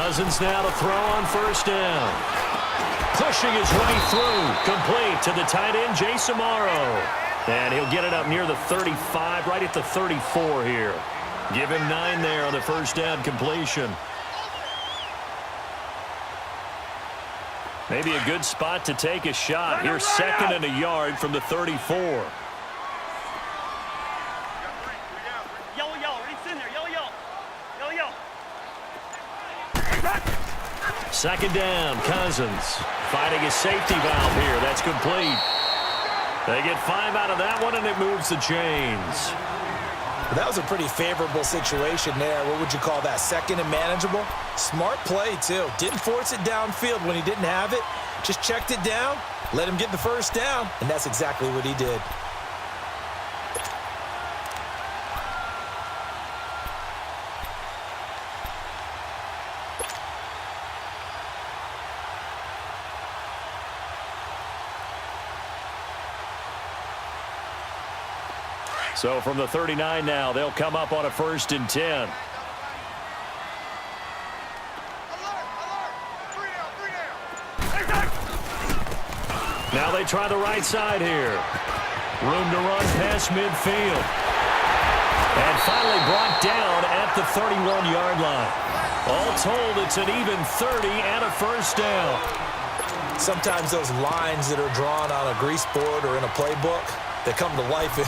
Cousins now to throw on first down. Pushing his way through. Complete to the tight end, Jason Morrow. And he'll get it up near the 35, right at the 34 here. Give him 9 there on the first down completion. Maybe a good spot to take a shot. Here's second and a yard from the 34. Second down, Cousins finding a safety valve here. That's complete. They get 5 out of that one, and it moves the chains. That was a pretty favorable situation there. What would you call that? Second and manageable? Smart play, too. Didn't force it downfield when he didn't have it. Just checked it down, let him get the first down, and that's exactly what he did. So from the 39 now, they'll come up on a 1st and 10. Now they try the right side here. Room to run past midfield. And finally brought down at the 31-yard line. All told, it's an even 30 and a first down. Sometimes those lines that are drawn on a grease board or in a playbook, they come to life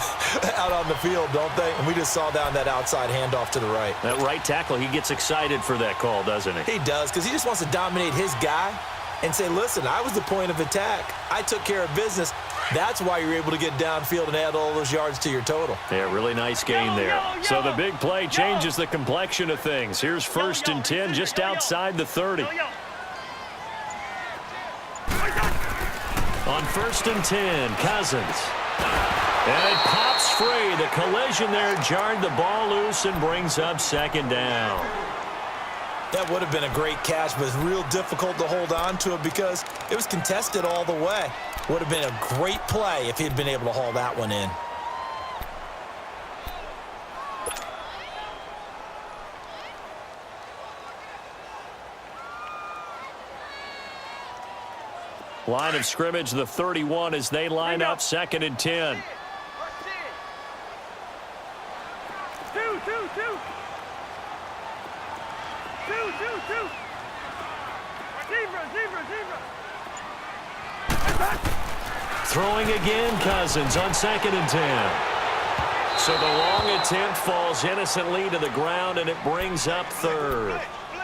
out on the field, don't they? And we just saw down that outside handoff to the right. That right tackle, he gets excited for that call, doesn't he? He does, because he just wants to dominate his guy and say, listen, I was the point of attack. I took care of business. That's why you're able to get downfield and add all those yards to your total. Yeah, really nice game there. So the big play changes the complexion of things. Here's 1st and 10 just outside the 30. On 1st and 10, Cousins. And it pops free. The collision there jarred the ball loose and brings up 2nd down. That would have been a great catch, but it's real difficult to hold on to it because it was contested all the way. Would have been a great play if he'd been able to haul that one in. Line of scrimmage, the 31 as they line up 2nd and 10. Throwing again, Cousins on 2nd and 10. So the long attempt falls innocently to the ground, and it brings up 3rd.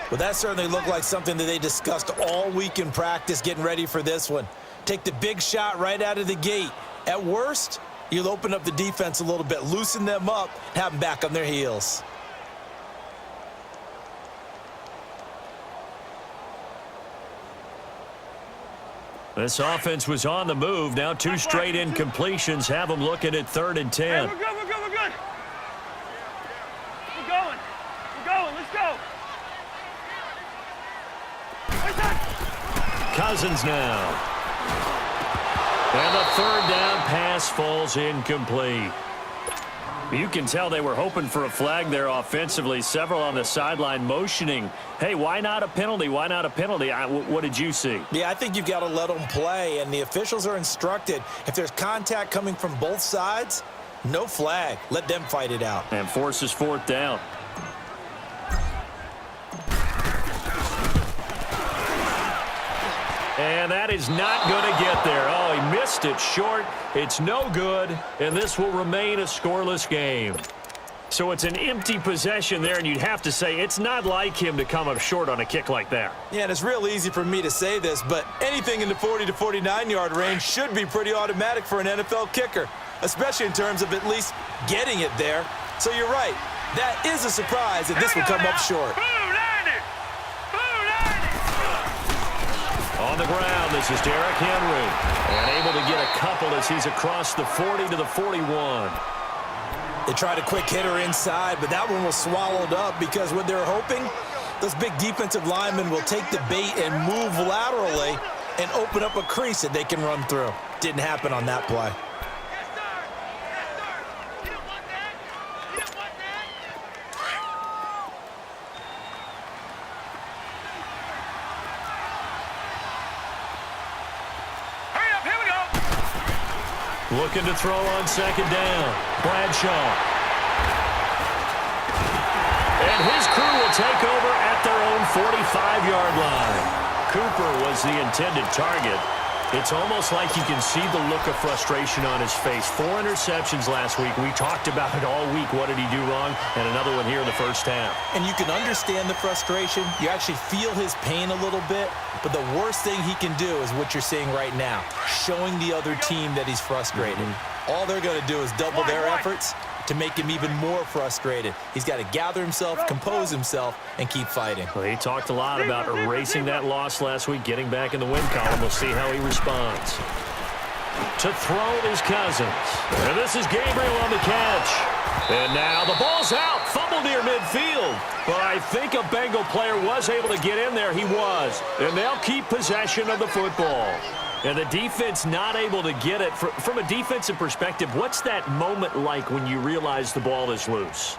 Well, that certainly looked like something that they discussed all week in practice getting ready for this one. Take the big shot right out of the gate. At worst, you'll open up the defense a little bit, loosen them up, have them back on their heels. This offense was on the move. Now 2 straight incompletions have them looking at 3rd and 10. Hey, we're good. We're going. Let's go. Cousins now. And the 3rd down pass falls incomplete. You can tell they were hoping for a flag there offensively. Several on the sideline motioning, hey, why not a penalty? Why not a penalty? What did you see? Yeah, I think you've got to let them play, and the officials are instructed. If there's contact coming from both sides, no flag. Let them fight it out. And forces 4th down. And that is not going to get there. Oh, he missed it short. It's no good, and this will remain a scoreless game. So it's an empty possession there, and you'd have to say it's not like him to come up short on a kick like that. Yeah, and it's real easy for me to say this, but anything in the 40 to 49-yard range should be pretty automatic for an NFL kicker, especially in terms of at least getting it there. So you're right. That is a surprise if this would come up short. On the ground, this is Derrick Henry. And able to get a couple as he's across the 40 to the 41. They tried a quick hitter inside, but that one was swallowed up because what they're hoping, those big defensive linemen will take the bait and move laterally and open up a crease that they can run through. Didn't happen on that play. Looking to throw on second down. Bradshaw. And his crew will take over at their own 45-yard line. Cooper was the intended target. It's almost like you can see the look of frustration on his face. 4 interceptions last week. We talked about it all week. What did he do wrong? And another one here in the first half. And you can understand the frustration. You actually feel his pain a little bit. But the worst thing he can do is what you're seeing right now, showing the other team that he's frustrated. All they're going to do is double their efforts to make him even more frustrated. He's got to gather himself, compose himself, and keep fighting. Well, he talked a lot about erasing that loss last week, getting back in the win column. We'll see how he responds. To throw is Cousins. And this is Gabriel on the catch. And now the ball's out. Fumble near midfield. But I think a Bengal player was able to get in there. He was. And they'll keep possession of the football. And the defense not able to get it. From a defensive perspective, what's that moment like when you realize the ball is loose?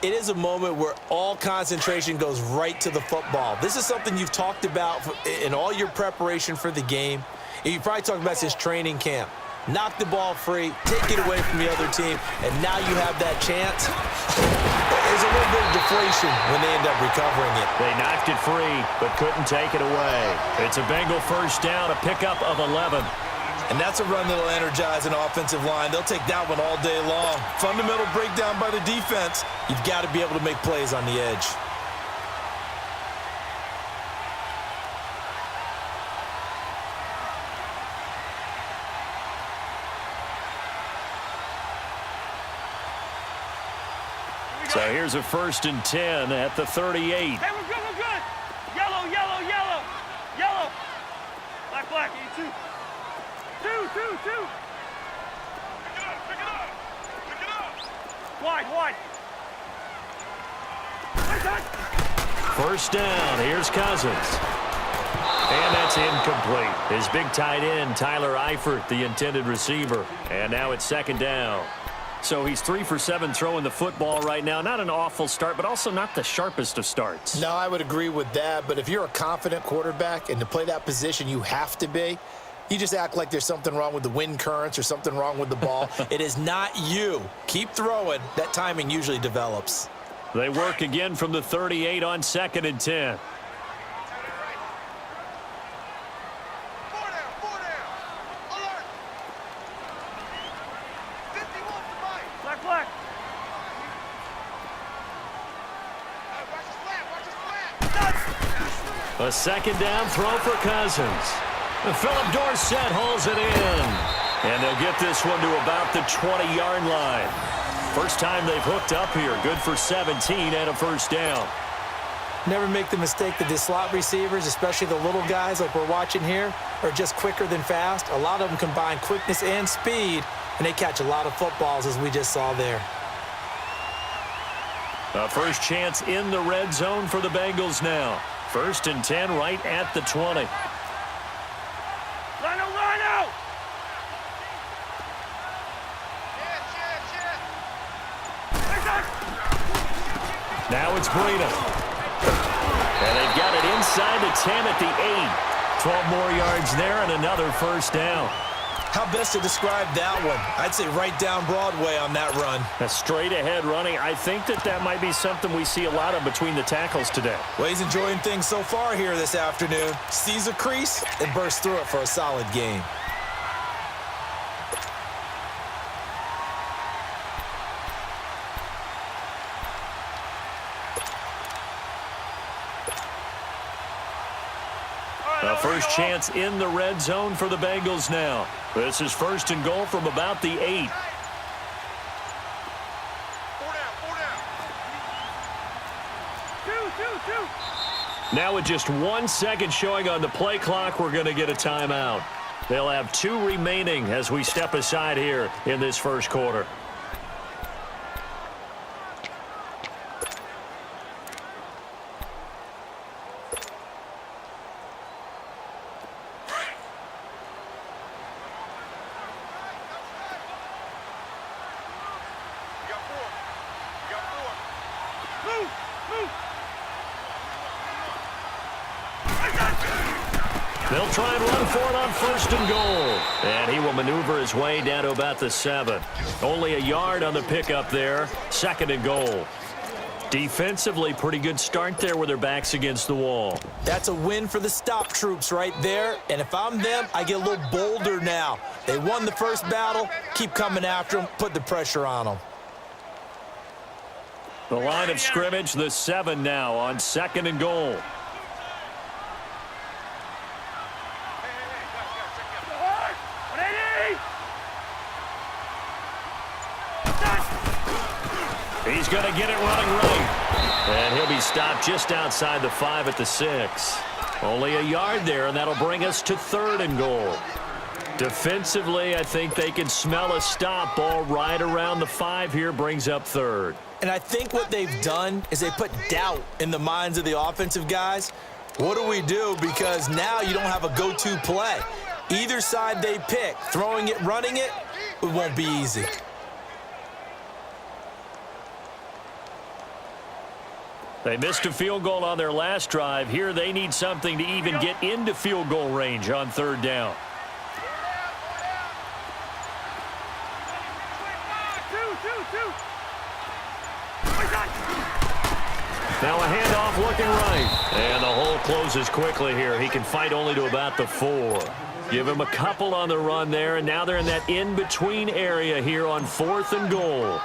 It is a moment where all concentration goes right to the football. This is something you've talked about in all your preparation for the game. You probably talked about since training camp. Knock the ball free, take it away from the other team, and now you have that chance. There's a little bit of deflation when they end up recovering it. They knocked it free, but couldn't take it away. It's a Bengal first down, a pickup of 11. And that's a run that'll energize an offensive line. They'll take that one all day long. Fundamental breakdown by the defense. You've got to be able to make plays on the edge. So here's a 1st and 10 at the 38. Hey, we're good, we're good. Yellow, yellow, yellow. Yellow. Black, black, you two. Two. Pick it up. Wide, wide. First down, here's Cousins. And that's incomplete. His big tight end, Tyler Eifert, the intended receiver. And now it's 2nd down. So he's 3 for 7 throwing the football right now. Not an awful start, but also not the sharpest of starts. No, I would agree with that. But if you're a confident quarterback and to play that position, you have to be. You just act like there's something wrong with the wind currents or something wrong with the ball. It is not you. Keep throwing. That timing usually develops. They work again from the 38 on 2nd and 10. A 2nd down throw for Cousins. And Philip Dorsett hauls it in. And they'll get this one to about the 20-yard line. First time they've hooked up here. Good for 17 and a first down. Never make the mistake that the slot receivers, especially the little guys like we're watching here, are just quicker than fast. A lot of them combine quickness and speed, and they catch a lot of footballs, as we just saw there. A first chance in the red zone for the Bengals now. 1st and 10 right at the 20. Line out! Now it's Breida. And they've got it inside the 10 at the 8. 12 more yards there and another first down. How best to describe that one? I'd say right down Broadway on that run. A straight-ahead running. I think that might be something we see a lot of between the tackles today. Well, he's enjoying things so far here this afternoon. Sees a crease and bursts through it for a solid game. A first chance in the red zone for the Bengals now. This is 1st and goal from about the 8. Now with just 1 second showing on the play clock, we're going to get a timeout. They'll have 2 remaining as we step aside here in this first quarter. They'll try and run for it on 1st and goal. And he will maneuver his way down to about the 7. Only a yard on the pickup there. 2nd and goal. Defensively, pretty good start there with their backs against the wall. That's a win for the stop troops right there. And if I'm them, I get a little bolder now. They won the first battle. Keep coming after them. Put the pressure on them. The line of scrimmage, the 7 now on 2nd and goal. He's going to get it running right. And he'll be stopped just outside the 5 at the 6. Only a yard there, and that'll bring us to 3rd and goal. Defensively, I think they can smell a stop. Ball right around the 5 here, brings up 3rd. And I think what they've done is they put doubt in the minds of the offensive guys. What do we do? Because now you don't have a go-to play. Either side they pick, throwing it, running it, it won't be easy. They missed a field goal on their last drive. Here they need something to even get into field goal range on 3rd down. Now a handoff looking right. And the hole closes quickly here. He can fight only to about the 4. Give him a couple on the run there, and now they're in that in-between area here on 4th and goal.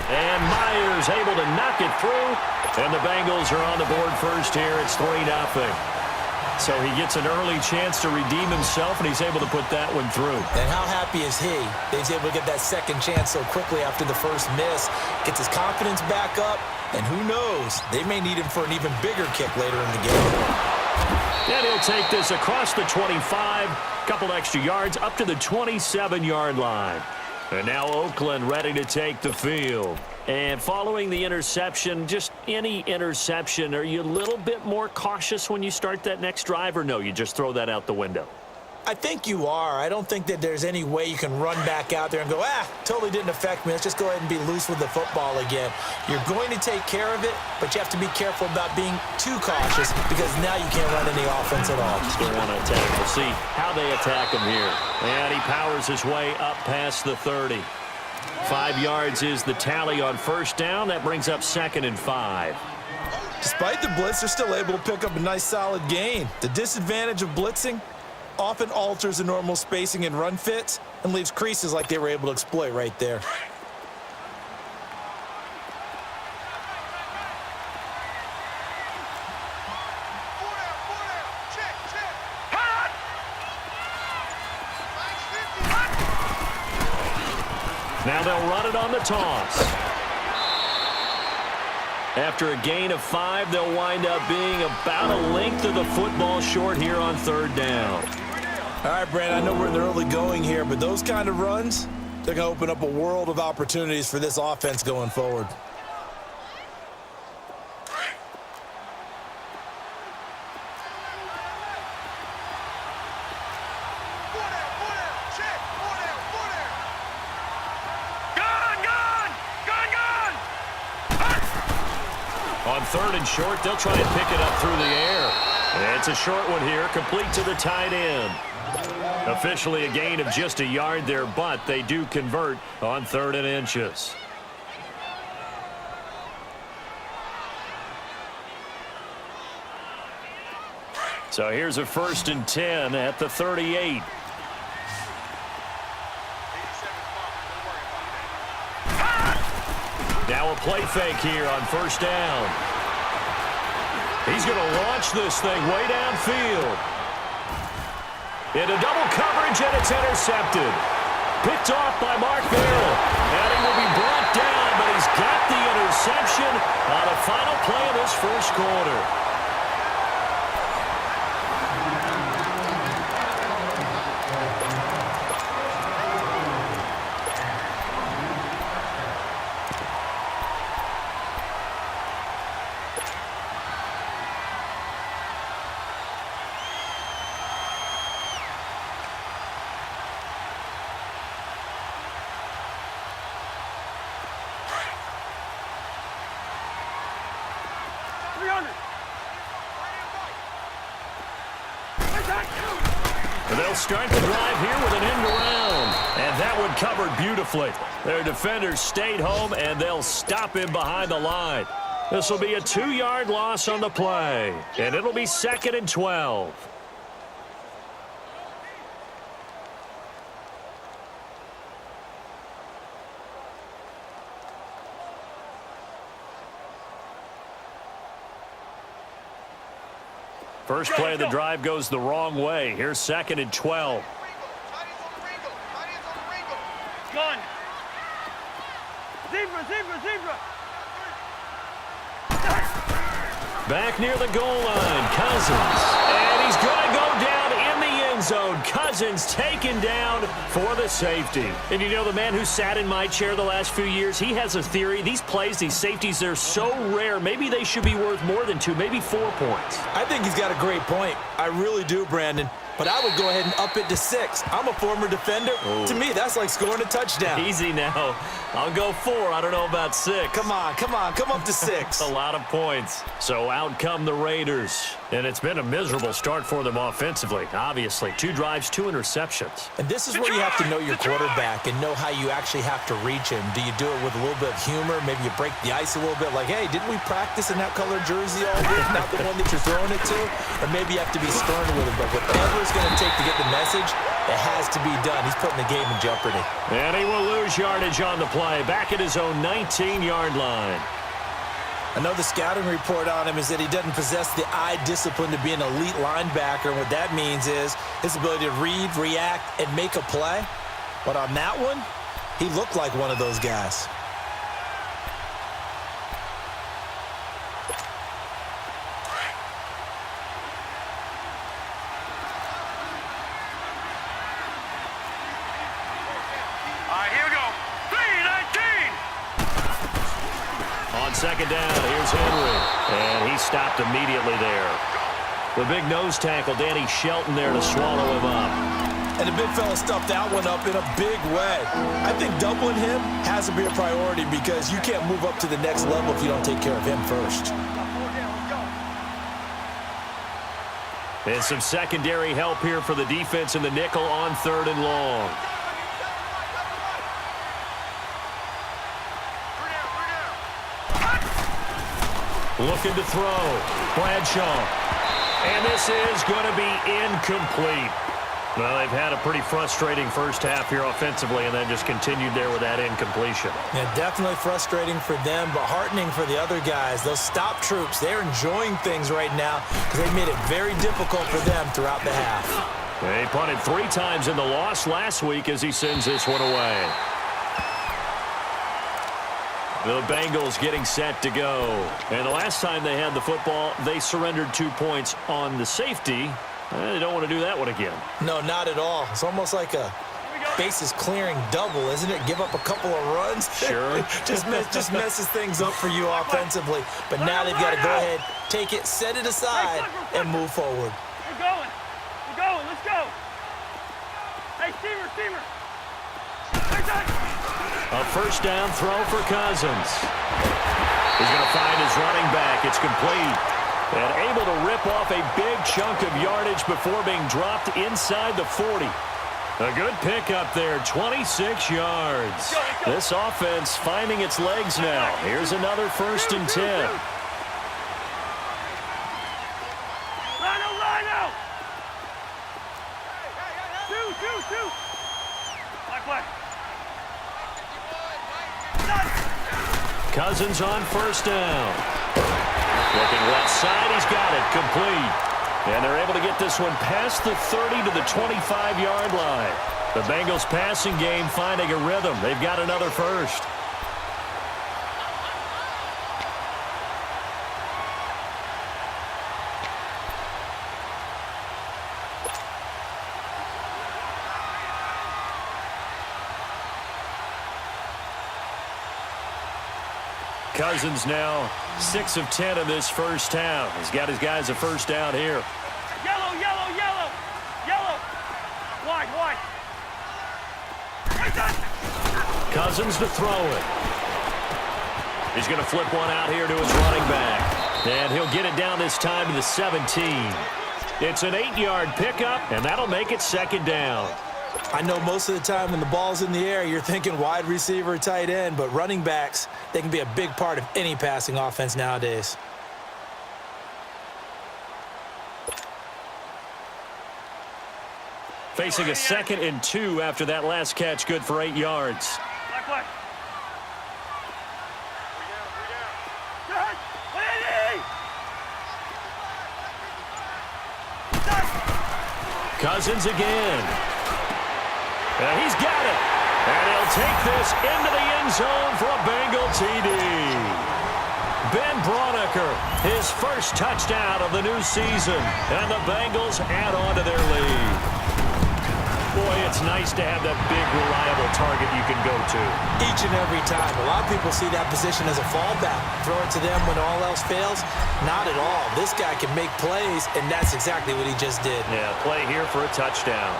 And Myers able to knock it through. And the Bengals are on the board first here. It's 3-0. So he gets an early chance to redeem himself, and he's able to put that one through. And how happy is he that he's able to get that second chance so quickly after the first miss? Gets his confidence back up, and who knows? They may need him for an even bigger kick later in the game. And he'll take this across the 25, couple extra yards up to the 27-yard line. And now Oakland ready to take the field. And following the interception, just any interception, are you a little bit more cautious when you start that next drive, or no, you just throw that out the window? I think you are. I don't think that there's any way you can run back out there and go, totally didn't affect me. Let's just go ahead and be loose with the football again. You're going to take care of it, but you have to be careful about being too cautious because now you can't run any offense at all. Still want to attack. We'll see how they attack him here. And he powers his way up past the 30. 5 yards is the tally on 1st down. That brings up 2nd and 5. Despite the blitz, they're still able to pick up a nice solid gain. The disadvantage of blitzing often alters the normal spacing and run fits and leaves creases like they were able to exploit right there. Now they'll run it on the toss. After a gain of 5, they'll wind up being about a length of the football short here on 3rd down. All right, Brandon, I know we're in the early going here, but those kind of runs, they're going to open up a world of opportunities for this offense going forward. On 3rd and short, they'll try and pick it up through the air. And it's a short one here, complete to the tight end. Officially a gain of just a yard there, but they do convert on 3rd and inches. So here's a 1st and 10 at the 38. Now a play fake here on 1st down. He's going to launch this thing way downfield. Into double coverage, and it's intercepted. Picked off by Mark Barrett. And he will be brought down, but he's got the interception on the final play of this first quarter. And they'll start the drive here with an end around. And that one covered beautifully. Their defenders stayed home, and they'll stop him behind the line. This will be a 2-yard loss on the play. And it'll be 2nd and 12. First play of the drive goes the wrong way. Here's 2nd and 12. Gun. Zebra, zebra, zebra. Back near the goal line, Cousins. And he's going to go down in the end zone. Cousins taken down for the safety. And you know, the man who sat in my chair the last few years, he has a theory. These plays, these safeties, they're so rare. Maybe they should be worth more than 2, maybe 4 points. I think he's got a great point. I really do, Brandon. But I would go ahead and up it to 6. I'm a former defender. Ooh. To me, that's like scoring a touchdown. Easy now. I'll go 4. I don't know about 6. Come on, come up to 6. A lot of points. So out come the Raiders. And it's been a miserable start for them offensively. Obviously, 2 drives, 2 interceptions. And this is where you have to know your quarterback and know how you actually have to reach him. Do you do it with a little bit of humor? Maybe you break the ice a little bit like, hey, didn't we practice in that colored jersey all week? Not the one that you're throwing it to? Or maybe you have to be stern with him. But whatever it's going to take to get the message, it has to be done. He's putting the game in jeopardy. And he will lose yardage on the play. Back at his own 19-yard line. I know the scouting report on him is that he doesn't possess the eye discipline to be an elite linebacker. And what that means is his ability to read, react, and make a play. But on that one, he looked like one of those guys. Second down, here's Henry. And he stopped immediately there. The big nose tackle, Danny Shelton, there to swallow him up. And the big fella stuffed that one up in a big way. I think doubling him has to be a priority because you can't move up to the next level if you don't take care of him first. And some secondary help here for the defense in the nickel on 3rd and long. Looking to throw. Bradshaw. And this is going to be incomplete. Well, they've had a pretty frustrating first half here offensively and then just continued there with that incompletion. Yeah, definitely frustrating for them, but heartening for the other guys. Those stop troops, they're enjoying things right now because they made it very difficult for them throughout the half. They punted 3 times in the loss last week as he sends this one away. The Bengals getting set to go. And the last time they had the football, they surrendered 2 points on the safety. They don't want to do that one again. No, not at all. It's almost like a bases clearing double, isn't it? Give up a couple of runs. Sure. just messes things up for you offensively. But now they've got to go ahead, take it, set it aside, and move forward. We're going. We're going. Let's go. Hey, Steamer. A first down throw for Cousins. He's going to find his running back. It's complete. And able to rip off a big chunk of yardage before being dropped inside the 40. A good pickup there, 26 yards. This offense finding its legs now. Here's another 1st and 10. Line out. Two. Black. Cousins on 1st down. Looking left side, he's got it, complete. And they're able to get this one past the 30 to the 25-yard line. The Bengals passing game finding a rhythm. They've got another first. Cousins now 6 of 10 in this first half. He's got his guys a first down here. Yellow. White. Cousins to throw it. He's going to flip one out here to his running back. And he'll get it down this time to the 17. It's an 8-yard pickup, and that'll make it second down. I know most of the time when the ball's in the air, you're thinking wide receiver, tight end, but running backs, they can be a big part of any passing offense nowadays. Facing a 2nd and 2 after that last catch, good for 8 yards. Black. Cousins again. And he's got it. And he'll take this into the end zone for a Bengal TD. Ben Braunecker, his first touchdown of the new season. And the Bengals add on to their lead. Boy, it's nice to have that big, reliable target you can go to. Each and every time. A lot of people see that position as a fallback. Throw it to them when all else fails. Not at all. This guy can make plays, and that's exactly what he just did. Yeah, play here for a touchdown.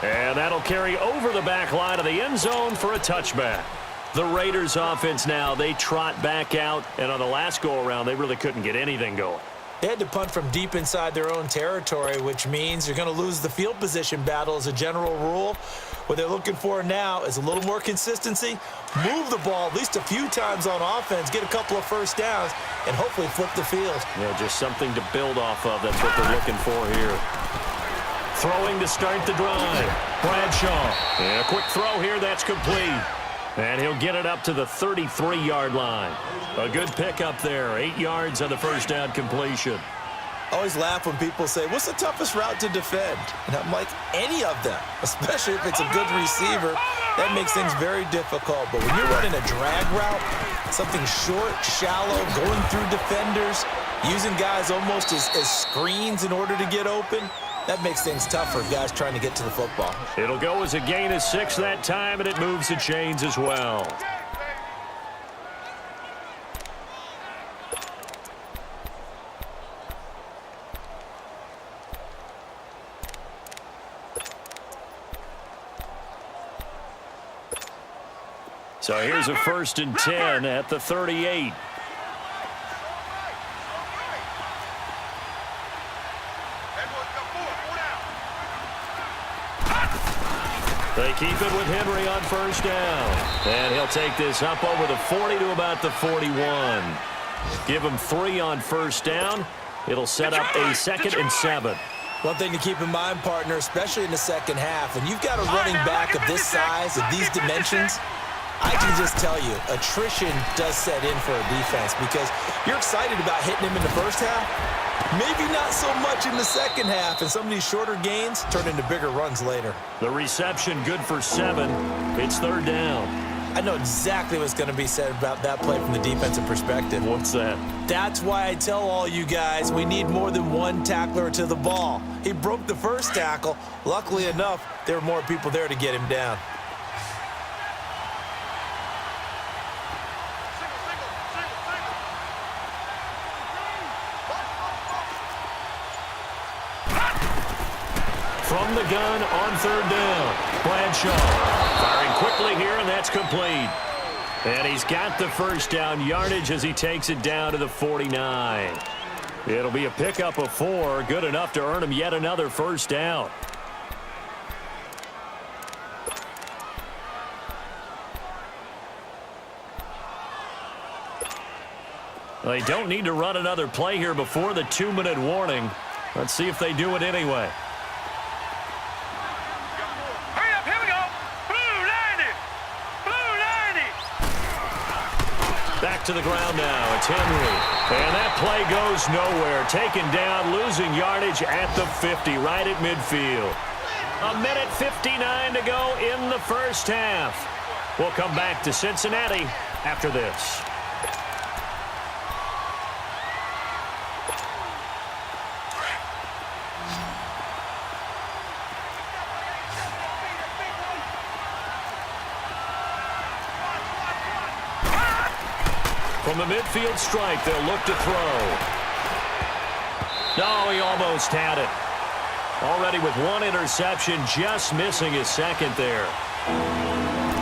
And that'll carry over the back line of the end zone for a touchback. The Raiders offense now, they trot back out, and on the last go-around, they really couldn't get anything going. They had to punt from deep inside their own territory, which means you're going to lose the field position battle as a general rule. What they're looking for now is a little more consistency, move the ball at least a few times on offense, get a couple of first downs, and hopefully flip the field. Yeah, just something to build off of. That's what they're looking for here. Throwing to start the drive. Bradshaw. And a quick throw here. That's complete. And he'll get it up to the 33-yard line. A good pickup there. 8 yards on the first down completion. I always laugh when people say, what's the toughest route to defend? And I'm like, any of them, especially if it's a good receiver. That makes things very difficult. But when you're running a drag route, something short, shallow, going through defenders, using guys almost as screens in order to get open, that makes things tough for guys trying to get to the football. It'll go as a gain of 6 that time, and it moves the chains as well. So here's a 1st and 10 at the 38. They keep it with Henry on first down. And he'll take this up over the 40 to about the 41. Give him 3 on first down. It'll set up a 2nd and 7. One thing to keep in mind, partner, especially in the second half, when you've got a running back of this size, of these dimensions, I can just tell you, attrition does set in for a defense because you're excited about hitting him in the first half. Maybe not so much in the second half, and some of these shorter gains turn into bigger runs later. The reception good for 7. It's 3rd down. I know exactly what's going to be said about that play from the defensive perspective. What's that? That's why I tell all you guys we need more than one tackler to the ball. He broke the first tackle. Luckily enough, there were more people there to get him down. From the gun on 3rd down. Bradshaw firing quickly here, and that's complete. And he's got the first down yardage as he takes it down to the 49. It'll be a pickup of 4, good enough to earn him yet another first down. They don't need to run another play here before the 2-minute warning. Let's see if they do it anyway. Back to the ground now. It's Henry. And that play goes nowhere. Taken down, losing yardage at the 50, right at midfield. 1:59 to go in the first half. We'll come back to Cincinnati after this. From the midfield stripe, they'll look to throw. No, he almost had it. Already with 1 interception, just missing his 2nd there.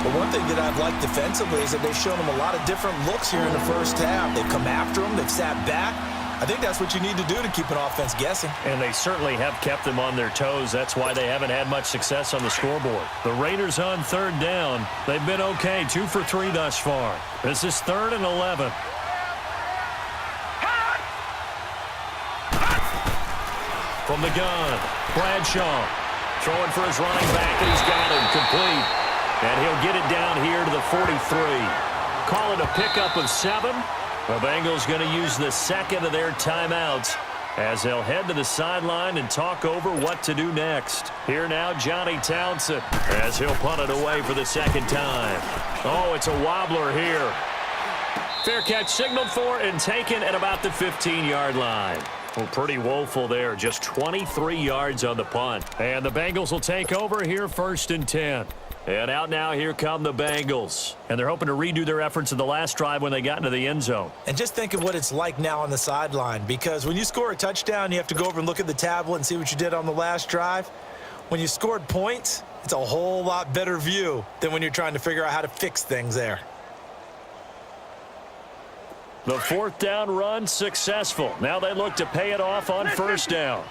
But one thing that I've liked defensively is that they've shown him a lot of different looks here in the first half. They've come after him. They've sat back. I think that's what you need to do to keep an offense guessing. And they certainly have kept them on their toes. That's why they haven't had much success on the scoreboard. The Raiders on third down. They've been okay, 2 for 3 thus far. This is 3rd and 11. From the gun, Bradshaw throwing for his running back, and he's got him complete. And he'll get it down here to the 43. Call it a pickup of 7. The Bengals going to use the second of their timeouts as they'll head to the sideline and talk over what to do next. Here now, Johnny Townsend, as he'll punt it away for the second time. Oh, it's a wobbler here. Fair catch signaled for and taken at about the 15-yard line. Well, pretty woeful there. Just 23 yards on the punt. And the Bengals will take over here 1st and 10. And out now, here come the Bengals. And they're hoping to redo their efforts in the last drive when they got into the end zone. And just think of what it's like now on the sideline, because when you score a touchdown, you have to go over and look at the tablet and see what you did on the last drive. When you scored points, it's a whole lot better view than when you're trying to figure out how to fix things there. The 4th down run successful. Now they look to pay it off on 1st down.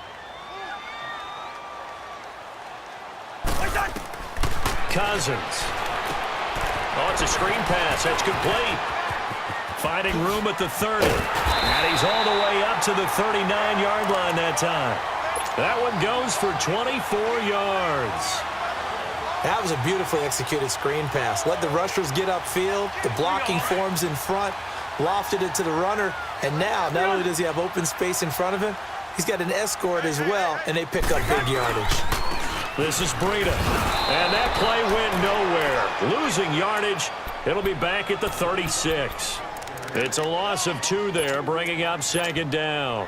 Cousins. Oh, it's a screen pass. That's complete. Finding room at the 30. And he's all the way up to the 39-yard line that time. That one goes for 24 yards. That was a beautifully executed screen pass. Let the rushers get upfield. The blocking forms in front. Lofted it to the runner. And now, not only does he have open space in front of him, he's got an escort as well, and they pick up big yardage. This is Breida. And that play went nowhere. Losing yardage. It'll be back at the 36. It's a loss of 2 there, bringing up 2nd down.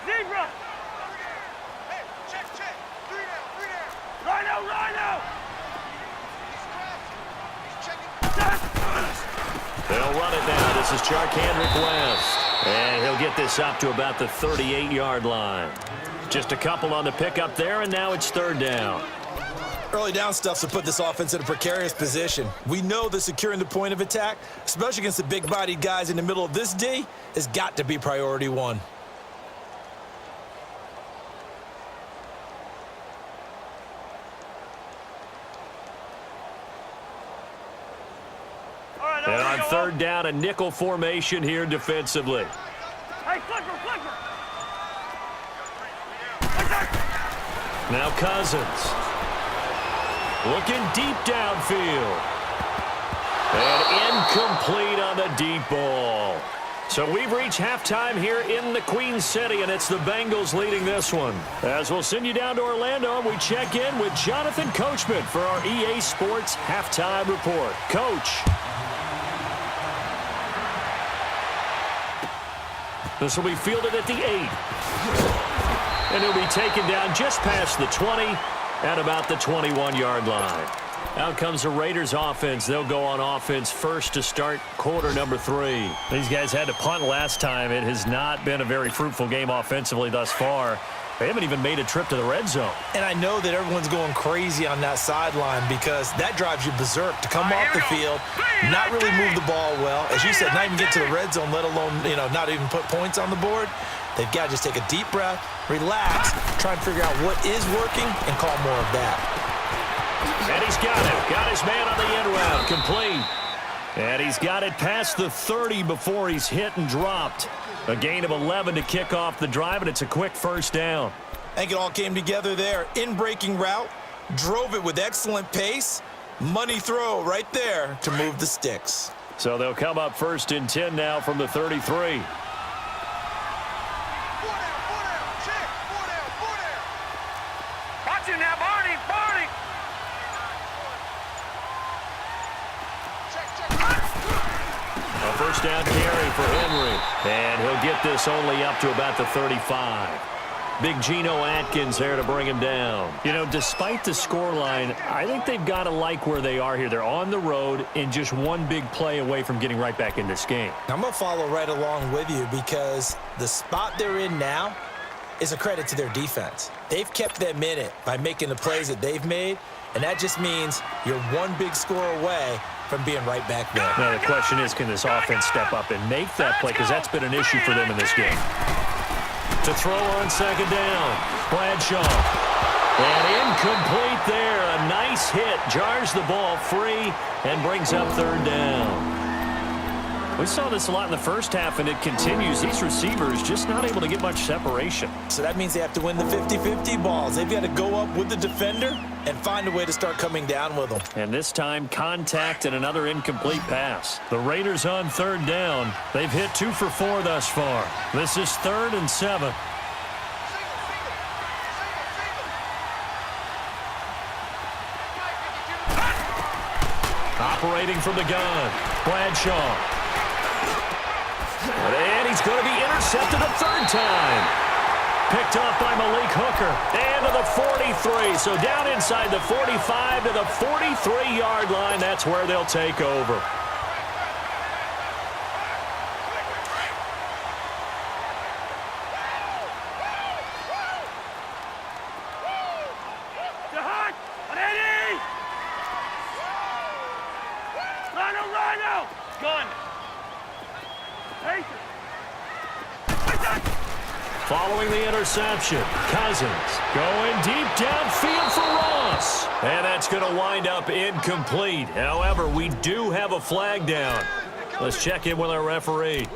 Zebra! Hey, check. 3 down. Rhino! He's checking. They'll run it now. This is Charkandrick West. And he'll get this up to about the 38-yard line. Just a couple on the pickup there, and now it's 3rd down. Early down stuff to put this offense in a precarious position. We know that securing the point of attack, especially against the big-bodied guys in the middle of this D, has got to be priority 1. And on 3rd down, a nickel formation here defensively. Hey, flipper! Now Cousins. Looking deep downfield. And incomplete on the deep ball. So we've reached halftime here in the Queen City, and it's the Bengals leading this one. As we'll send you down to Orlando, we check in with Jonathan Coachman for our EA Sports Halftime Report. Coach. This will be fielded at the 8. And he'll be taken down just past the 20 at about the 21-yard line. Out comes the Raiders offense. They'll go on offense first to start quarter number 3. These guys had to punt last time. It has not been a very fruitful game offensively thus far. They haven't even made a trip to the red zone. And I know that everyone's going crazy on that sideline because that drives you berserk to come off the field, not really move the ball well. As you said, not even get to the red zone, let alone, not even put points on the board. They've got to just take a deep breath, relax, try and figure out what is working, and call more of that. And he's got it. Got his man on the end route. Complete. And he's got it past the 30 before he's hit and dropped. A gain of 11 to kick off the drive, and it's a quick 1st down. I think it all came together there. In-breaking route, drove it with excellent pace. Money throw right there to move the sticks. So they'll come up 1st and 10 now from the 33. Watch it now, Barney! A 1st down carry for Henry. And he'll get this only up to about the 35. Big Geno Atkins there to bring him down. You know, despite the scoreline, I think they've got to like where they are here. They're on the road and just one big play away from getting right back in this game. I'm going to follow right along with you because the spot they're in now is a credit to their defense. They've kept them in it by making the plays that they've made, and that just means you're one big score away from being right back there. Now, the question is, can this offense step up and make that play? Because that's been an issue for them in this game. To throw on second down, Bradshaw. And incomplete there. A nice hit. Jars the ball free and brings up third down. We saw this a lot in the first half, and it continues. These receivers just not able to get much separation. So that means they have to win the 50-50 balls. They've got to go up with the defender and find a way to start coming down with them. And this time, contact and another incomplete pass. The Raiders on third down. They've hit 2 for 4 thus far. This is 3rd and 7. Operating from the gun, Bradshaw. And he's going to be intercepted a third time. Picked off by Malik Hooker. And to the 43. So down inside the 45 to the 43-yard line. That's where they'll take over. Following the interception, Cousins going deep downfield for Ross. And that's going to wind up incomplete. However, we do have a flag down. Let's check in with our referee.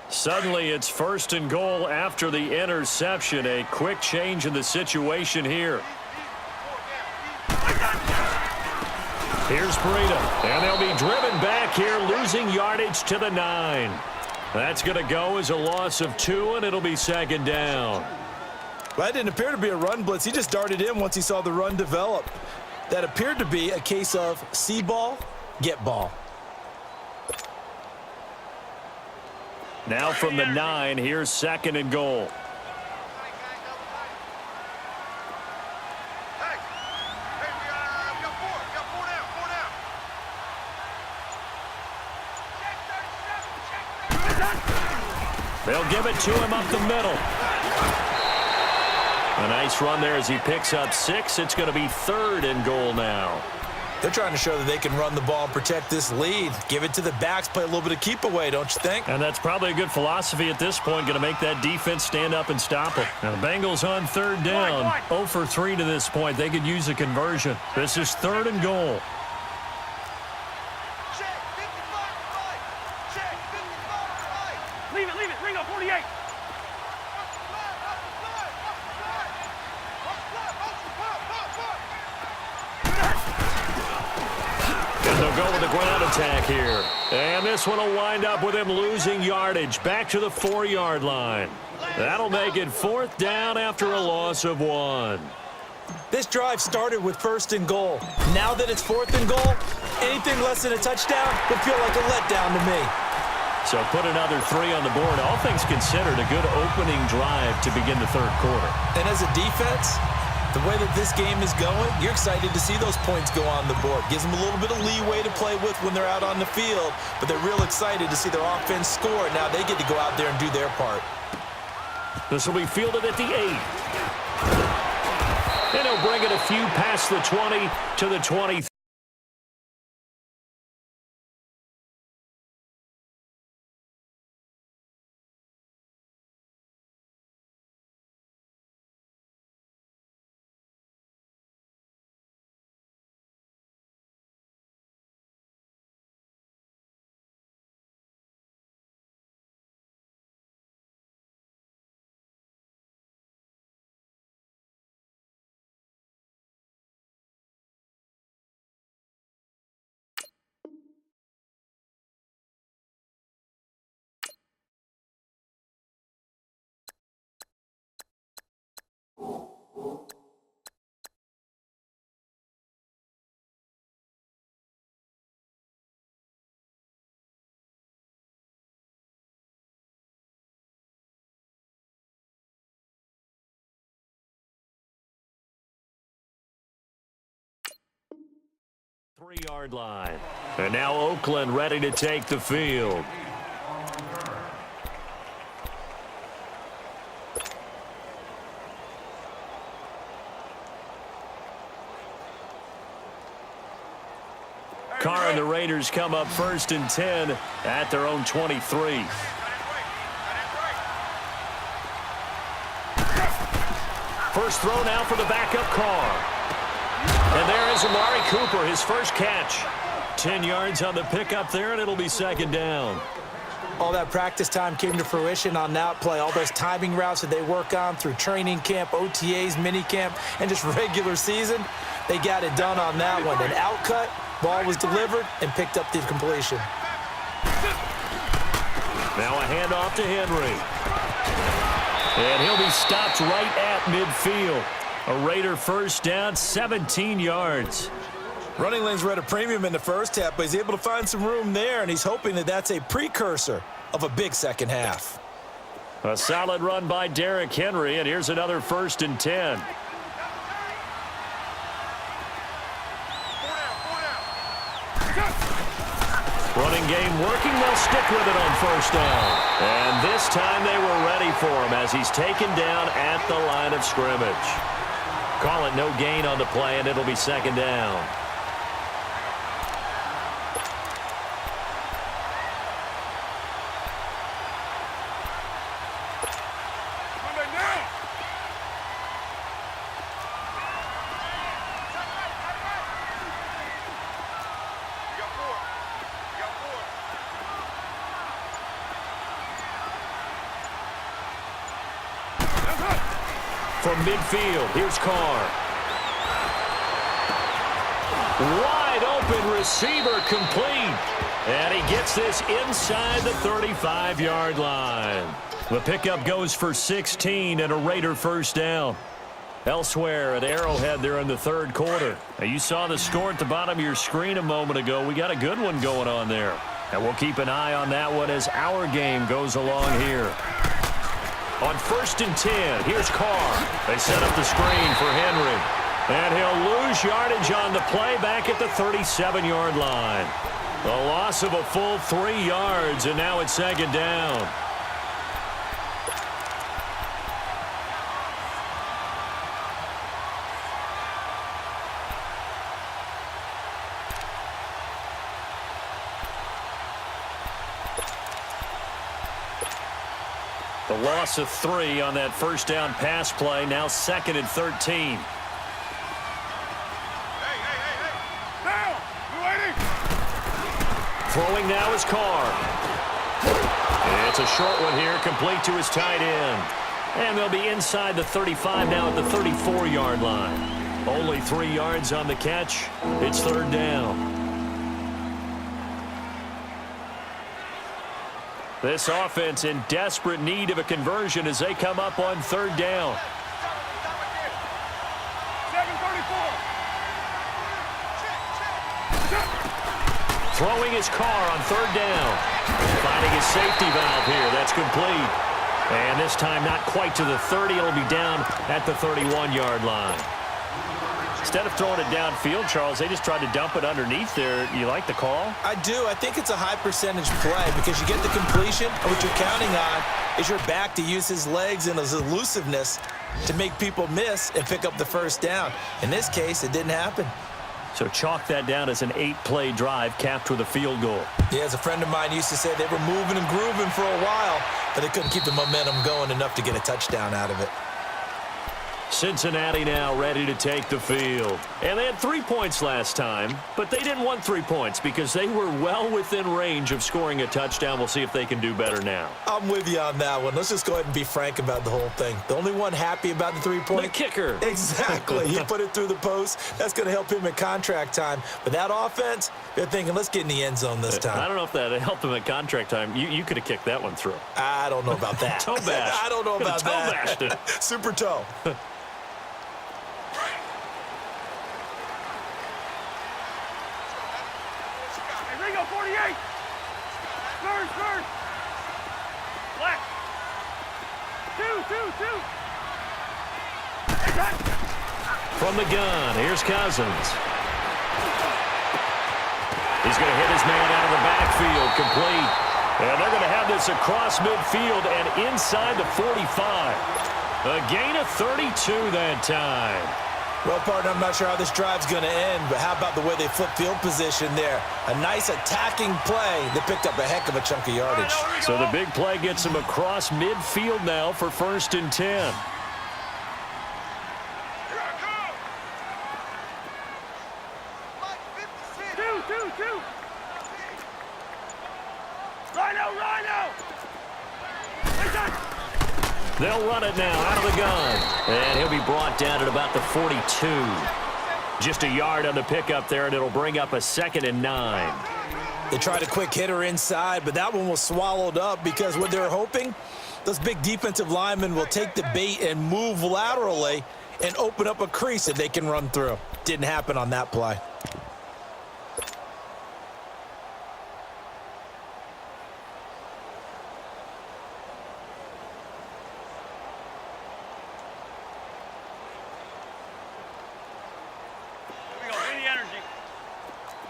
Suddenly, it's 1st and goal after the interception. A quick change in the situation here. Here's Breida, and they'll be driven back here, losing yardage to the 9. That's going to go as a loss of 2, and it'll be 2nd down. Well, that didn't appear to be a run blitz. He just darted in once he saw the run develop. That appeared to be a case of see ball, get ball. Now from the 9, here's 2nd and goal. They'll give it to him up the middle. A nice run there as he picks up 6. It's going to be 3rd and goal now. They're trying to show that they can run the ball and protect this lead. Give it to the backs, play a little bit of keep away, don't you think? And that's probably a good philosophy at this point, going to make that defense stand up and stop them. Now the Bengals on 3rd down, 0 for 3 to this point. They could use a conversion. This is 3rd and goal. Leave it, Ringo, 48. They'll go with the ground attack here. And this one will wind up with him losing yardage back to the 4-yard line. That'll make it 4th down after a loss of 1. This drive started with 1st and goal. Now that it's 4th and goal, anything less than a touchdown would feel like a letdown to me. So put another 3 on the board. All things considered, a good opening drive to begin the 3rd quarter. And as a defense, the way that this game is going, you're excited to see those points go on the board. Gives them a little bit of leeway to play with when they're out on the field, but they're real excited to see their offense score. Now they get to go out there and do their part. This will be fielded at the 8. And he'll bring it a few past the 20 to the 23. 3-yard line. And now Oakland ready to take the field. Carr and the Raiders come up 1st and 10 at their own 23. First throw now for the backup Carr. And there is Amari Cooper, his first catch. 10 yards on the pickup there, and it'll be 2nd down. All that practice time came to fruition on that play. All those timing routes that they work on through training camp, OTAs, mini camp, and just regular season, they got it done on that one. An outcut, ball was delivered, and picked up the completion. Now a handoff to Henry. And he'll be stopped right at midfield. A Raider first down, 17 yards. Running lanes were at a premium in the first half, but he's able to find some room there, and he's hoping that that's a precursor of a big second half. A solid run by Derrick Henry, and here's another 1st and 10. Running game working. They'll stick with it on 1st down. And this time they were ready for him as he's taken down at the line of scrimmage. Call it no gain on the play, and it'll be 2nd down. From midfield, here's Carr. Wide open receiver complete. And he gets this inside the 35-yard line. The pickup goes for 16 and a Raider first down. Elsewhere at Arrowhead there in the 3rd quarter. Now you saw the score at the bottom of your screen a moment ago. We got a good one going on there. And we'll keep an eye on that one as our game goes along here. On 1st and 10, here's Carr. They set up the screen for Henry. And he'll lose yardage on the play back at the 37-yard line. The loss of a full 3 yards, and now it's 2nd down. The loss of 3 on that 1st down pass play, now 2nd and 13. Throwing now is Carr. It's a short one here, complete to his tight end. And they'll be inside the 35 now at the 34-yard line. Only 3 yards on the catch. It's 3rd down. This offense in desperate need of a conversion as they come up on 3rd down. 734. Throwing his Carr on 3rd down. Finding his safety valve here. That's complete. And this time not quite to the 30. It'll be down at the 31-yard line. Instead of throwing it downfield, Charles, they just tried to dump it underneath there. You like the call? I do. I think it's a high percentage play because you get the completion, and what you're counting on is your back to use his legs and his elusiveness to make people miss and pick up the 1st down. In this case, it didn't happen. So chalk that down as an 8-play drive capped with a field goal. Yeah, as a friend of mine used to say, they were moving and grooving for a while, but they couldn't keep the momentum going enough to get a touchdown out of it. Cincinnati now ready to take the field. And they had 3 points last time, but they didn't want 3 points because they were well within range of scoring a touchdown. We'll see if they can do better now. I'm with you on that one. Let's just go ahead and be frank about the whole thing. The only one happy about the 3-point. The kicker. Exactly. He put it through the post. That's going to help him in contract time. But that offense, they're thinking, let's get in the end zone this time. I don't know if that helped him at contract time. You could have kicked that one through. I don't know about that. Toe bash. I don't know about toe that. Bashed it. Super toe. Ringo, 48. Spurs. Black. 2. From the gun, here's Cousins. He's going to hit his man out of the backfield, complete. And they're going to have this across midfield and inside the 45. A gain of 32 that time. Well, partner, I'm not sure how this drive's going to end, but how about the way they flip field position there? A nice attacking play that picked up a heck of a chunk of yardage. So the big play gets him across midfield now for 1st and 10. Two. Rhino! They'll run it now out of the gun. And he'll be brought down at about the 42. Just a yard on the pickup there, and it'll bring up a 2nd and 9. They tried a quick hitter inside, but that one was swallowed up because what they're hoping, those big defensive linemen will take the bait and move laterally and open up a crease that they can run through. Didn't happen on that play.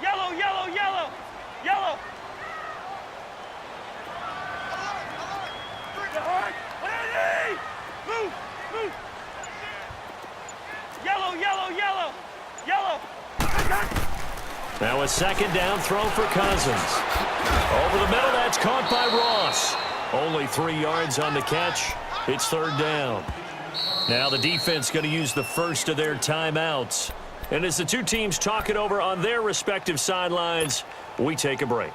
Yellow! Move! Yellow! Now a 2nd down throw for Cousins. Over the middle, that's caught by Ross. Only 3 yards on the catch. It's 3rd down. Now the defense going to use the first of their timeouts. And as the two teams talk it over on their respective sidelines, we take a break.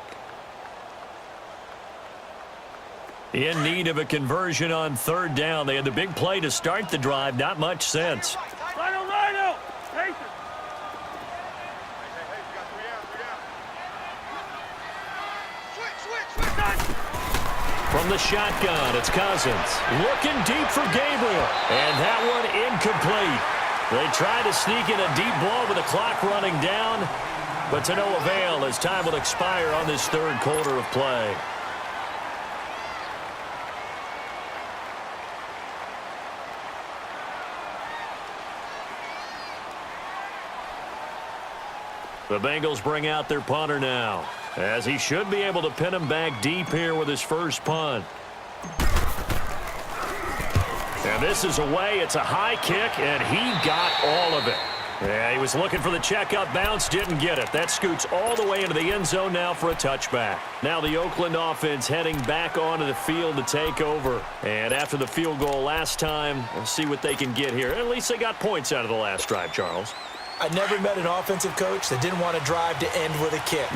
In need of a conversion on 3rd down. They had the big play to start the drive. Not much sense. Rhino! Patient. From the shotgun, it's Cousins. Looking deep for Gabriel. And that one incomplete. They tried to sneak in a deep ball with the clock running down, but to no avail as time will expire on this 3rd quarter of play. The Bengals bring out their punter now, as he should be able to pin him back deep here with his first punt. And this is away. It's a high kick, and he got all of it. Yeah, he was looking for the checkup bounce, didn't get it. That scoots all the way into the end zone now for a touchback. Now the Oakland offense heading back onto the field to take over. And after the field goal last time, we'll see what they can get here. At least they got points out of the last drive, Charles. I never met an offensive coach that didn't want to drive to end with a kick.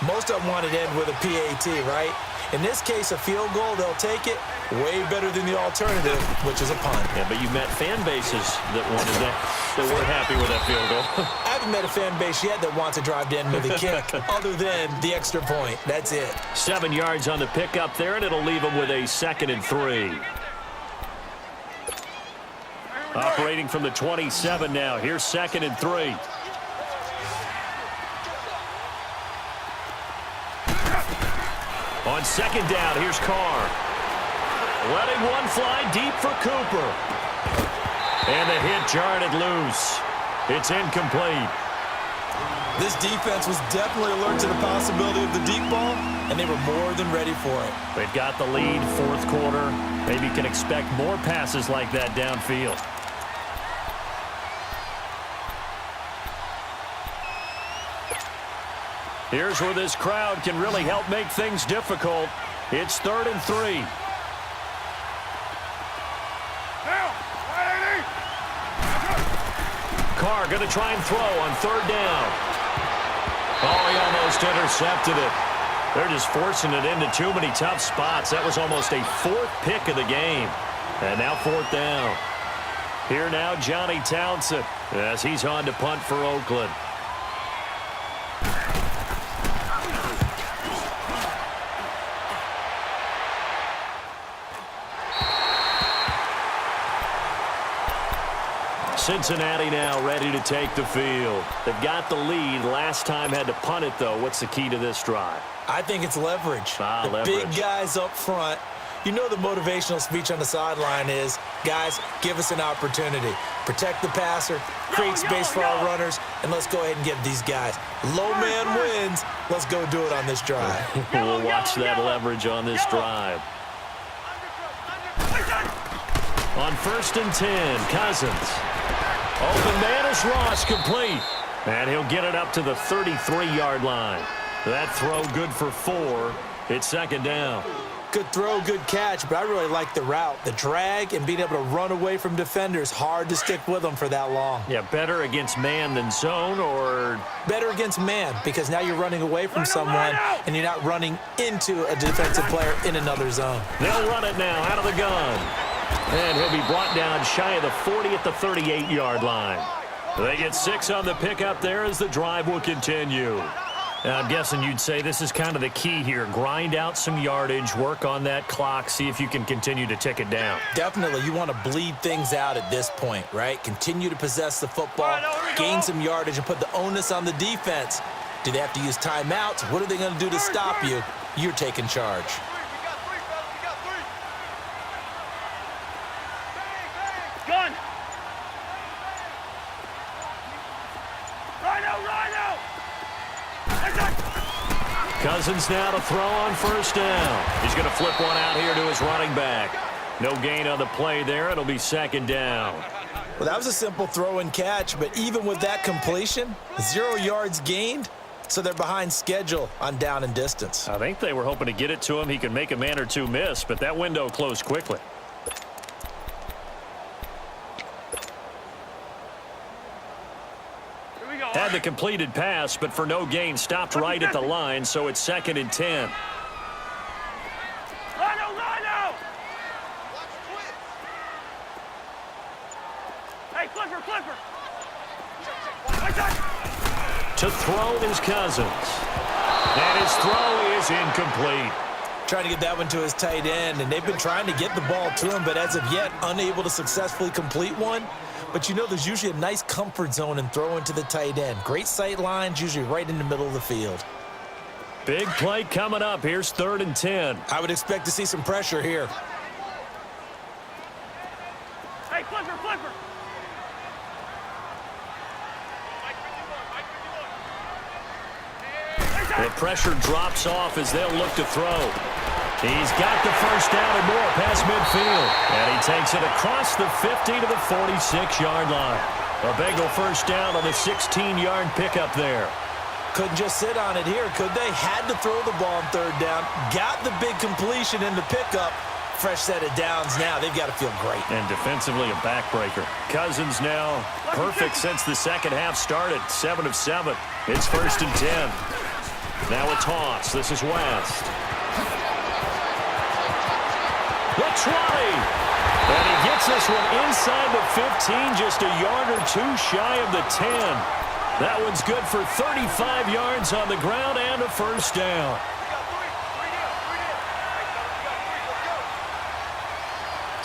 Most of them wanted to end with a PAT, right? In this case, a field goal, they'll take it. Way better than the alternative, which is a punt. Yeah, but you met fan bases that wanted that weren't happy with that field goal. I haven't met a fan base yet that wants to drive to end with a kick, other than the extra point. That's it. 7 yards on the pickup there, and it'll leave them with a 2nd and 3. Operating from the 27 now. Here's 2nd and 3. On 2nd down, here's Carr. Letting one fly deep for Cooper. And the hit jarred it loose. It's incomplete. This defense was definitely alert to the possibility of the deep ball, and they were more than ready for it. They've got the lead, 4th quarter. Maybe can expect more passes like that downfield. Here's where this crowd can really help make things difficult. It's 3rd and 3. Carr going to try and throw on 3rd down. Oh, he almost intercepted it. They're just forcing it into too many tough spots. That was almost a 4th pick of the game. And now 4th down. Here now, Johnny Townsend, as he's on to punt for Oakland. Cincinnati now ready to take the field. They've got the lead. Last time had to punt it, though. What's the key to this drive? I think it's leverage. Leverage. Big guys up front You know the motivational speech on the sideline is, guys, give us an opportunity. Protect the passer, create space for our runners, and let's go ahead and give these guys. Low man wins. Let's go do it on this drive. We'll watch that leverage on this drive. On 1st and 10, Cousins. Open man is Ross, complete. And he'll get it up to the 33-yard line. That throw good for 4. It's 2nd down. Good throw, good catch, but I really like the route. The drag and being able to run away from defenders, hard to stick with them for that long. Yeah, better against man than zone, or? Better against man, because now you're running away from someone and you're not running into a defensive player in another zone. They'll run it now out of the gun. And he'll be brought down shy of the 40 at the 38-yard line. They get 6 on the pickup there as the drive will continue. I'm guessing you'd say this is kind of the key here. Grind out some yardage, work on that clock, see if you can continue to tick it down. Definitely. You want to bleed things out at this point, right? Continue to possess the football, gain some yardage, and put the onus on the defense. Do they have to use timeouts? What are they going to do to stop you? You're taking charge. Gun! Rhino! Cousins now to throw on 1st down. He's going to flip one out here to his running back. No gain on the play there. It'll be 2nd down. Well, that was a simple throw and catch, but even with that completion, 0 yards gained, so they're behind schedule on down and distance. I think they were hoping to get it to him. He could make a man or two miss, but that window closed quickly. Had the completed pass, but for no gain, stopped right at the line, so it's 2nd and 10. Rhino! Hey, Clipper! To throw is Cousins. And his throw is incomplete. Trying to get that one to his tight end, and they've been trying to get the ball to him, but as of yet, unable to successfully complete one. But you know there's usually a nice comfort zone in throwing to the tight end. Great sight lines, usually right in the middle of the field. Big play coming up. Here's 3rd and 10. I would expect to see some pressure here. Hey, Clipper! The pressure drops off as they'll look to throw. He's got the 1st down and more past midfield. And he takes it across the 50 to the 46-yard line. A Bengal 1st down on the 16-yard pickup there. Couldn't just sit on it here, could they? Had to throw the ball on 3rd down. Got the big completion in the pickup. Fresh set of downs now. They've got to feel great. And defensively a backbreaker. Cousins now perfect since the 2nd half started. 7 of 7. It's 1st and 10. Now a toss. This is West. The 20. And he gets this one inside the 15, just a yard or two shy of the 10. That one's good for 35 yards on the ground and a 1st down.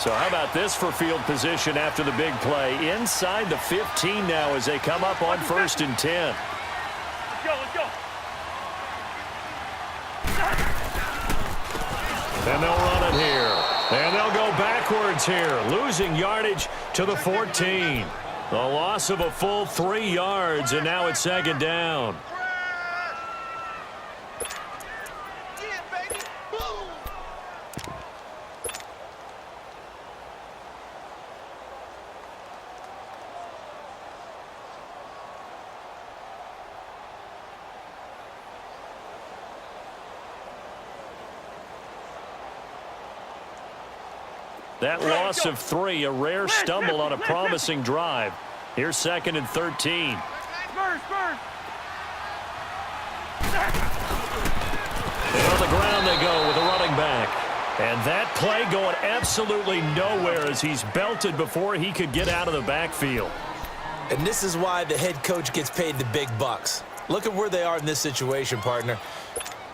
So how about this for field position after the big play? Inside the 15 now as they come up on 1st and 10. Let's go! And they'll run it here. And they'll go backwards here, losing yardage to the 14. The loss of a full 3 yards, and now it's 2nd down. That loss of 3, a rare stumble on a promising drive. Here's 2nd and 13. Spurs! And on the ground they go with a running back. And that play going absolutely nowhere as he's belted before he could get out of the backfield. And this is why the head coach gets paid the big bucks. Look at where they are in this situation, partner.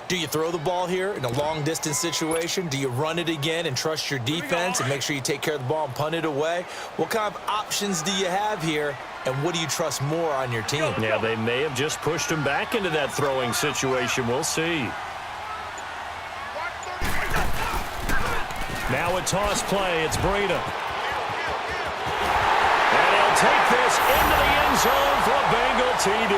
Do you throw the ball here in a long-distance situation? Do you run it again and trust your defense and make sure you take care of the ball and punt it away? What kind of options do you have here, and what do you trust more on your team? Yeah, they may have just pushed him back into that throwing situation. We'll see. Now a toss play. It's Breida. And he'll take this into the end zone for a Bengal TD.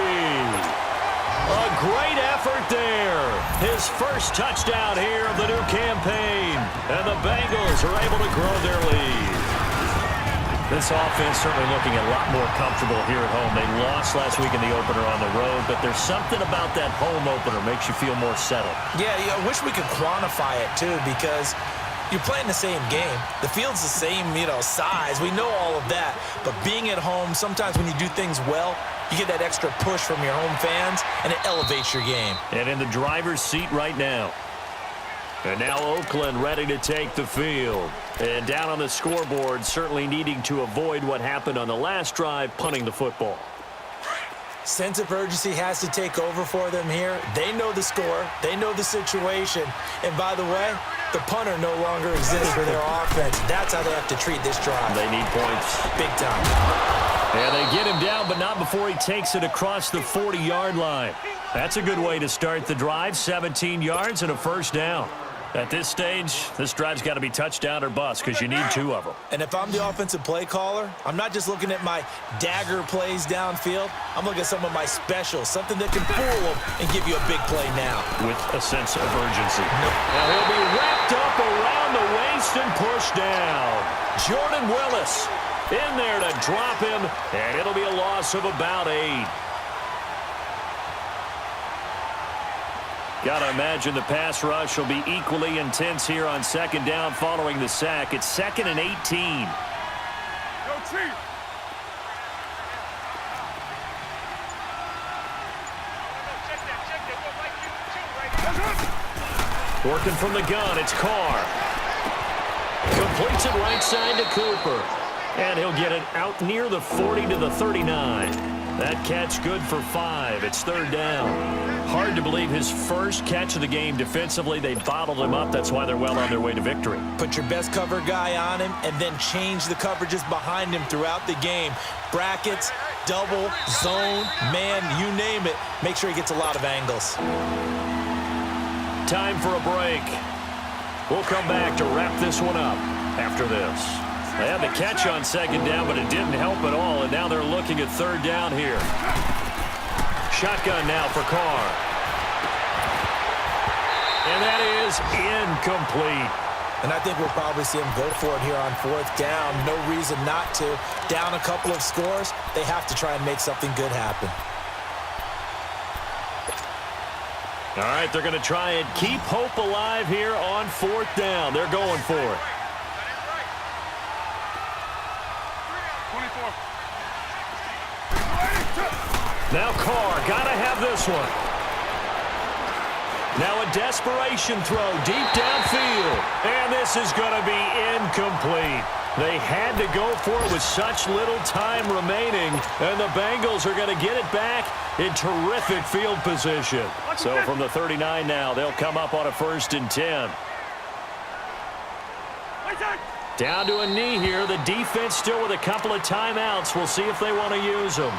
A great effort there. His first touchdown here of the new campaign. And the Bengals are able to grow their lead. This offense certainly looking a lot more comfortable here at home. They lost last week in the opener on the road, but there's something about that home opener makes you feel more settled. Yeah, I wish we could quantify it, too, because you're playing the same game. The field's the same, size. We know all of that. But being at home, sometimes when you do things well, you get that extra push from your home fans, and it elevates your game. And in the driver's seat right now. And now Oakland ready to take the field. And down on the scoreboard, certainly needing to avoid what happened on the last drive, punting the football. Sense of urgency has to take over for them here. They know the score. They know the situation. And by the way, the punter no longer exists for their offense. That's how they have to treat this drive. They need points. Big time. And they get him down, but not before he takes it across the 40-yard line. That's a good way to start the drive. 17 yards and a first down. At this stage, this drive's got to be touchdown or bust because you need two of them. And if I'm the offensive play caller, I'm not just looking at my dagger plays downfield. I'm looking at some of my specials, something that can fool them and give you a big play now. With a sense of urgency. Now he'll be wrapped up around the waist and pushed down. Jordan Willis in there to drop him, and it'll be a loss of about 8. Got to imagine the pass rush will be equally intense here on second down following the sack. It's 2nd and 18. Go, Chief. Working from the gun, it's Carr. Completes it right side to Cooper. And he'll get it out near the 40 to the 39. That catch good for 5. It's 3rd down. Hard to believe his first catch of the game defensively. They bottled him up. That's why they're well on their way to victory. Put your best cover guy on him and then change the coverages behind him throughout the game. Brackets, double, zone, man, you name it. Make sure he gets a lot of angles. Time for a break. We'll come back to wrap this one up after this. They had the catch on second down, but it didn't help at all, and now they're looking at 3rd down here. Shotgun now for Carr. And that is incomplete. And I think we'll probably see him go for it here on 4th down. No reason not to. Down a couple of scores, they have to try and make something good happen. All right, they're going to try and keep hope alive here on 4th down. They're going for it. 24. Now Carr, got to have this one. Now a desperation throw deep downfield. And this is going to be incomplete. They had to go for it with such little time remaining. And the Bengals are going to get it back in terrific field position. So from the 39 now, they'll come up on a 1st and 10. Down to a knee here. The defense still with a couple of timeouts. We'll see if they want to use them.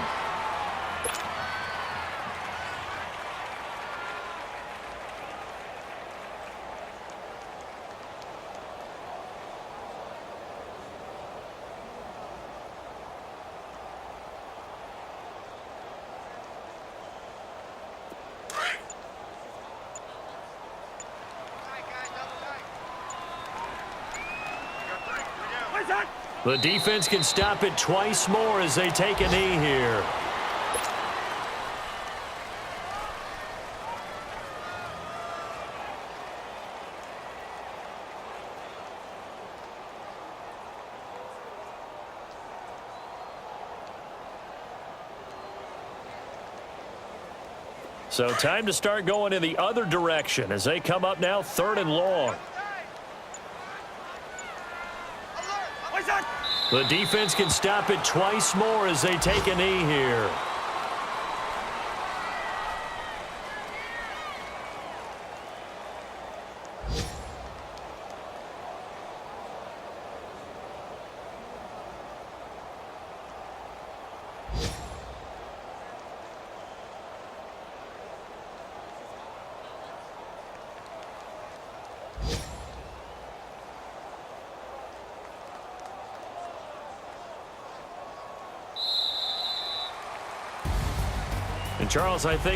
The defense can stop it twice more as they take a knee here. So time to start going in the other direction as they come up now 3rd and long. The defense can stop it twice more as they take a knee here. And Charles, I think